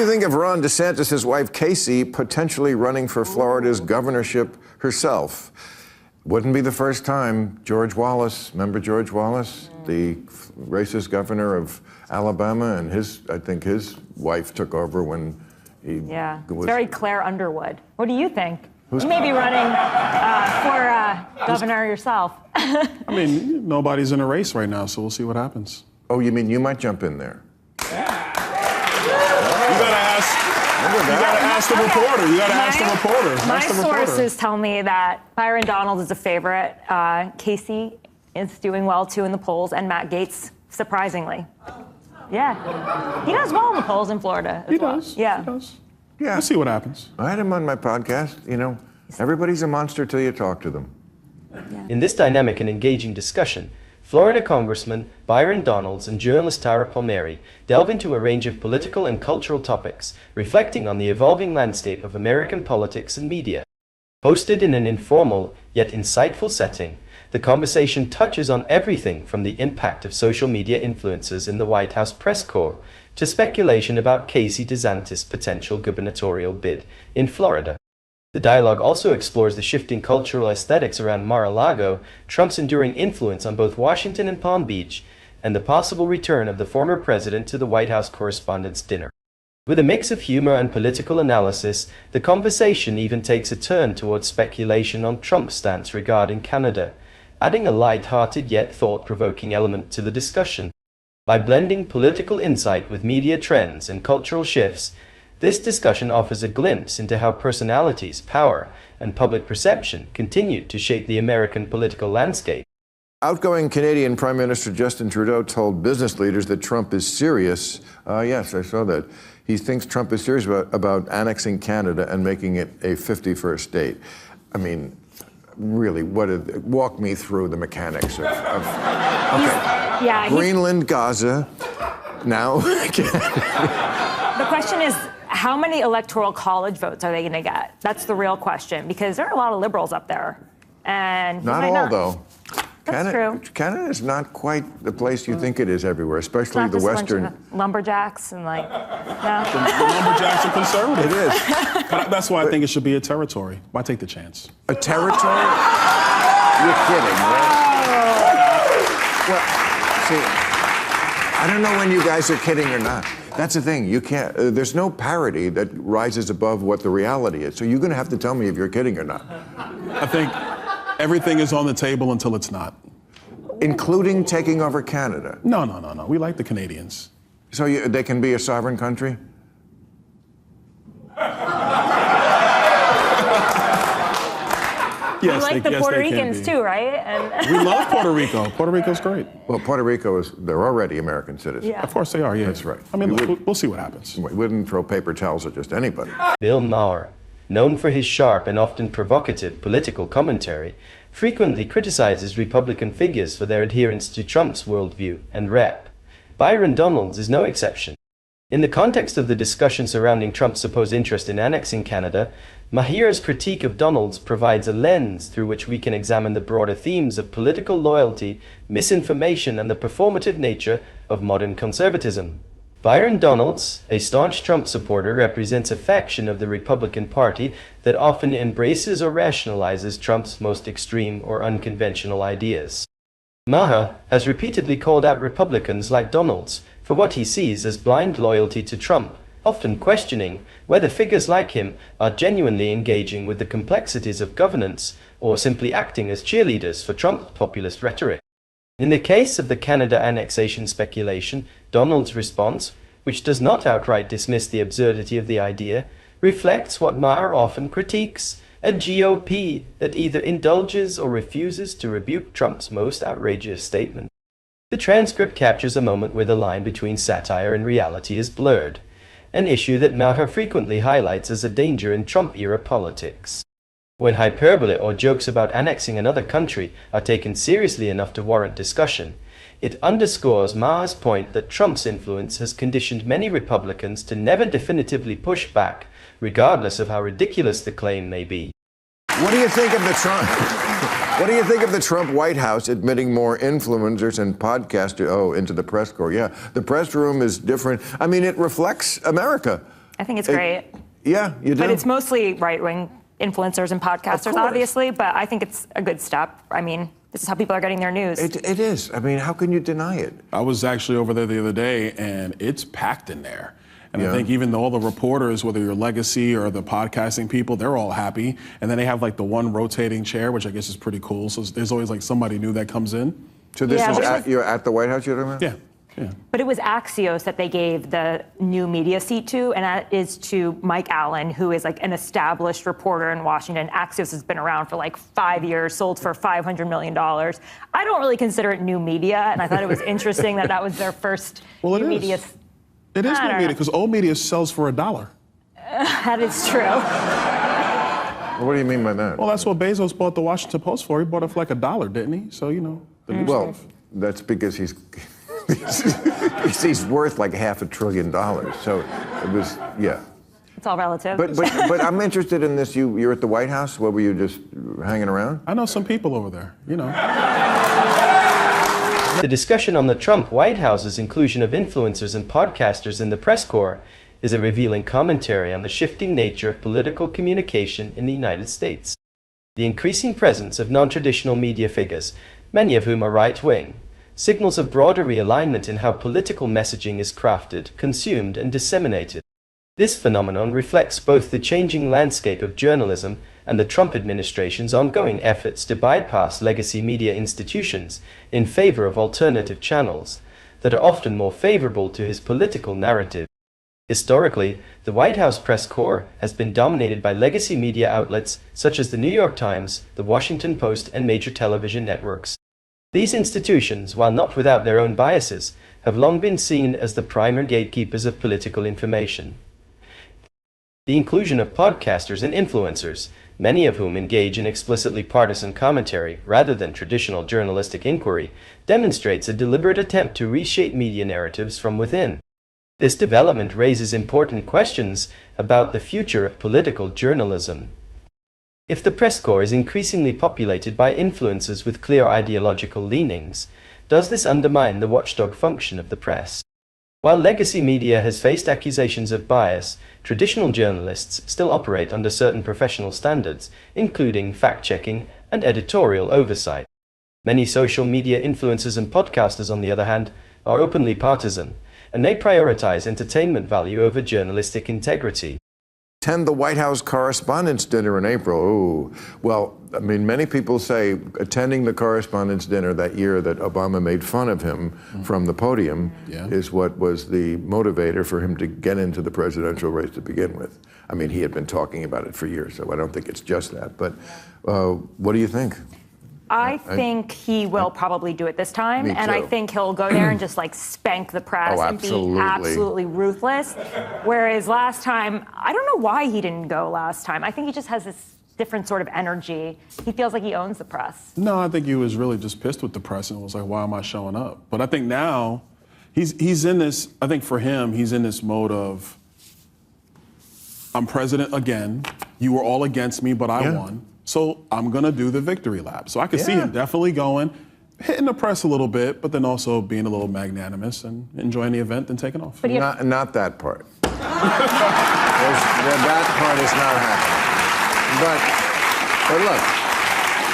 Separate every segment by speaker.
Speaker 1: you think of Ron DeSantis' wife, Casey, potentially running for Florida's governorship herself? Wouldn't be the first time. George Wallace, remember George Wallace, the racist governor of Alabama, and I think his wife took over when he was...
Speaker 2: very Claire Underwood. What do you think? You may be running for governor yourself.
Speaker 3: I mean, nobody's in a race right now, so we'll see what happens.
Speaker 1: Oh, you mean you might jump in there?
Speaker 3: You gotta ask the reporter. You gotta ask the reporter.
Speaker 2: My sources tell me that Byron Donald is a favorite. Casey is doing well, too, in the polls, and Matt Gaetz, surprisingly. Yeah. He does well in the polls in Florida as well.
Speaker 3: Yeah. He does. Yeah. We'll see what happens.
Speaker 1: I had him on my podcast. You know, everybody's a monster till you talk to them.
Speaker 4: Yeah. In this dynamic and engaging discussion, Florida Congressman Byron Donalds and journalist Tara Palmieri delve into a range of political and cultural topics, reflecting on the evolving landscape of American politics and media. Hosted in an informal, yet insightful setting, the conversation touches on everything from the impact of social media influencers in the White House press corps to speculation about Casey DeSantis' potential gubernatorial bid in Florida. The dialogue also explores the shifting cultural aesthetics around Mar-a-Lago, Trump's enduring influence on both Washington and Palm Beach, and the possible return of the former president to the White House Correspondents Dinner. With a mix of humor and political analysis, the conversation even takes a turn towards speculation on Trump's stance regarding Canada, adding a lighthearted yet thought-provoking element to the discussion. By blending political insight with media trends and cultural shifts, this discussion offers a glimpse into how personalities, power, and public perception continue to shape the American political landscape.
Speaker 1: Outgoing Canadian Prime Minister Justin Trudeau told business leaders that Trump is serious. Yes, I saw that. He thinks Trump is serious about annexing Canada and making it a 51st state. I mean, really, walk me through the mechanics of Greenland, Gaza, now Canada.
Speaker 2: The question is, how many electoral college votes are they going to get? That's the real question, because there are a lot of liberals up there. And
Speaker 1: not all, though.
Speaker 2: That's true.
Speaker 1: Canada is not quite the place you think it is everywhere, especially the Western.
Speaker 2: Lumberjacks and the
Speaker 3: lumberjacks are conservative.
Speaker 1: It is.
Speaker 3: But that's why I think it should be a territory. Why take the chance?
Speaker 1: A territory? You're kidding, right? Well, see, I don't know when you guys are kidding or not. That's the thing. You can't. There's no parity that rises above what the reality is. So you're going to have to tell me if you're kidding or not.
Speaker 3: I think everything is on the table until it's not.
Speaker 1: Including taking over Canada?
Speaker 3: No. We like the Canadians.
Speaker 1: So they can be a sovereign country?
Speaker 2: Yes, you like the Puerto Ricans too, right? And
Speaker 3: we love Puerto Rico. Puerto Rico's great.
Speaker 1: Well, Puerto Rico they're already American citizens.
Speaker 2: Yeah.
Speaker 3: Of course they are, yeah.
Speaker 1: That's right.
Speaker 3: I mean, we'll see what happens.
Speaker 1: We wouldn't throw paper towels at just anybody.
Speaker 4: Bill Maher, known for his sharp and often provocative political commentary, frequently criticizes Republican figures for their adherence to Trump's worldview and rep. Byron Donalds is no exception. In the context of the discussion surrounding Trump's supposed interest in annexing Canada, Maher's critique of Donalds provides a lens through which we can examine the broader themes of political loyalty, misinformation, and the performative nature of modern conservatism. Byron Donalds, a staunch Trump supporter, represents a faction of the Republican Party that often embraces or rationalizes Trump's most extreme or unconventional ideas. Maher has repeatedly called out Republicans like Donalds for what he sees as blind loyalty to Trump, often questioning whether figures like him are genuinely engaging with the complexities of governance or simply acting as cheerleaders for Trump's populist rhetoric. In the case of the Canada annexation speculation, Donald's response, which does not outright dismiss the absurdity of the idea, reflects what Maher often critiques, a GOP that either indulges or refuses to rebuke Trump's most outrageous statement. The transcript captures a moment where the line between satire and reality is blurred, an issue that Maher frequently highlights as a danger in Trump-era politics. When hyperbole or jokes about annexing another country are taken seriously enough to warrant discussion, it underscores Maher's point that Trump's influence has conditioned many Republicans to never definitively push back, regardless of how ridiculous the claim may be.
Speaker 1: What do you think of the Trump? What do you think of the Trump White House admitting more influencers and podcasters into the press corps? Yeah, the press room is different. I mean, it reflects America.
Speaker 2: I think it's great.
Speaker 1: Yeah, you do.
Speaker 2: But it's mostly right-wing influencers and podcasters, obviously, but I think it's a good step. I mean, this is how people are getting their news.
Speaker 1: It is. I mean, how can you deny it?
Speaker 3: I was actually over there the other day, and it's packed in there. And
Speaker 1: Yeah.
Speaker 3: I think even though all the reporters, whether you're Legacy or the podcasting people, they're all happy. And then they have like the one rotating chair, which I guess is pretty cool. So there's always like somebody new that comes in.
Speaker 1: So this
Speaker 2: Yeah,
Speaker 1: is
Speaker 2: but
Speaker 1: you're at the White House, you're talking about?
Speaker 3: Yeah.
Speaker 2: But it was Axios that they gave the new media seat to, and that is to Mike Allen, who is like an established reporter in Washington. Axios has been around for like 5 years, sold for $500 million. I don't really consider it new media, and I thought it was interesting that that was their first
Speaker 3: Well, it
Speaker 2: new
Speaker 3: is.
Speaker 2: media.
Speaker 3: It is
Speaker 2: I
Speaker 3: new
Speaker 2: don't
Speaker 3: media
Speaker 2: know.
Speaker 3: because old media sells for $1.
Speaker 2: That is true.
Speaker 1: What do you mean by that?
Speaker 3: Well, that's what Bezos bought the Washington Post for. He bought it for like $1, didn't he? So, you know, the new
Speaker 1: Well,
Speaker 3: stuff.
Speaker 1: that's because he's he's worth like $500 billion. So it was, yeah.
Speaker 2: It's all relative.
Speaker 1: But I'm interested in this. You're at the White House. What were you just hanging around?
Speaker 3: I know some people over there, you know.
Speaker 4: The discussion on the Trump White House's inclusion of influencers and podcasters in the press corps is a revealing commentary on the shifting nature of political communication in the United States. The increasing presence of non-traditional media figures, many of whom are right-wing, signals a broader realignment in how political messaging is crafted, consumed, and disseminated. This phenomenon reflects both the changing landscape of journalism and the Trump administration's ongoing efforts to bypass legacy media institutions in favor of alternative channels that are often more favorable to his political narrative. Historically, the White House press corps has been dominated by legacy media outlets such as the New York Times, the Washington Post, and major television networks. These institutions, while not without their own biases, have long been seen as the primary gatekeepers of political information. The inclusion of podcasters and influencers, many of whom engage in explicitly partisan commentary rather than traditional journalistic inquiry, demonstrates a deliberate attempt to reshape media narratives from within. This development raises important questions about the future of political journalism. If the press corps is increasingly populated by influencers with clear ideological leanings, does this undermine the watchdog function of the press? While legacy media has faced accusations of bias, traditional journalists still operate under certain professional standards, including fact-checking and editorial oversight. Many social media influencers and podcasters, on the other hand, are openly partisan, and they prioritize entertainment value over journalistic integrity.
Speaker 1: Attend the White House Correspondents Dinner in April. Ooh. Well, I mean, many people say attending the Correspondents Dinner that year that Obama made fun of him from the podium is what was the motivator for him to get into the presidential race to begin with. I mean, he had been talking about it for years, so I don't think it's just that. But what do you think?
Speaker 2: I think he will probably do it this time,
Speaker 1: Me
Speaker 2: and I
Speaker 1: too.
Speaker 2: think he'll go there and just like spank the press
Speaker 1: Oh,
Speaker 2: and be
Speaker 1: absolutely.
Speaker 2: absolutely ruthless. Whereas last time, I don't know why he didn't go last time. I think he just has this different sort of energy. He feels like he owns the press.
Speaker 3: No, I think he was really just pissed with the press and was like, why am I showing up? But I think now he's in this, I think for him, he's in this mode of, I'm president again. You were all against me, but I won. So I'm going to do the victory lap. So I can see him definitely going, hitting the press a little bit, but then also being a little magnanimous and enjoying the event and taking off.
Speaker 2: But he-
Speaker 1: Not that part. That part is not happening. But look,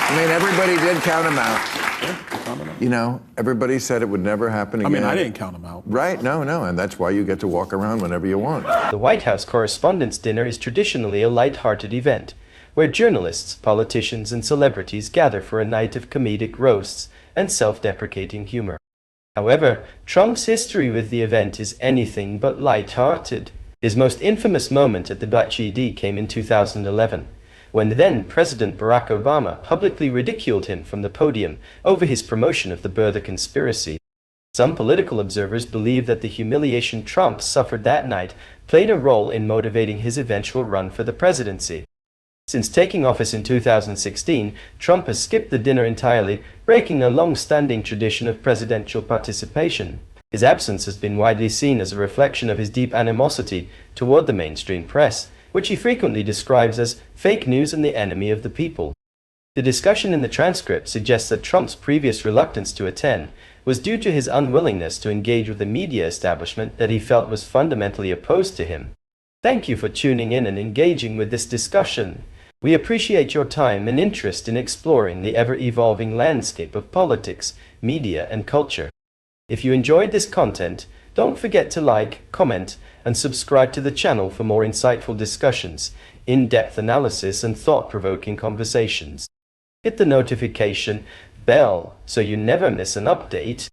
Speaker 1: I mean, everybody did count him out. You know, everybody said it would never happen again.
Speaker 3: I mean, I didn't count him out.
Speaker 1: Right, no, and that's why you get to walk around whenever you want.
Speaker 4: The White House Correspondents Dinner is traditionally a lighthearted event, where journalists, politicians, and celebrities gather for a night of comedic roasts and self-deprecating humor. However, Trump's history with the event is anything but lighthearted. His most infamous moment at the WHED came in 2011, when then President Barack Obama publicly ridiculed him from the podium over his promotion of the Bertha conspiracy. Some political observers believe that the humiliation Trump suffered that night played a role in motivating his eventual run for the presidency. Since taking office in 2016, Trump has skipped the dinner entirely, breaking a long-standing tradition of presidential participation. His absence has been widely seen as a reflection of his deep animosity toward the mainstream press, which he frequently describes as fake news and the enemy of the people. The discussion in the transcript suggests that Trump's previous reluctance to attend was due to his unwillingness to engage with the media establishment that he felt was fundamentally opposed to him. Thank you for tuning in and engaging with this discussion. We appreciate your time and interest in exploring the ever-evolving landscape of politics, media, and culture. If you enjoyed this content, don't forget to like, comment, and subscribe to the channel for more insightful discussions, in-depth analysis, and thought-provoking conversations. Hit the notification bell so you never miss an update.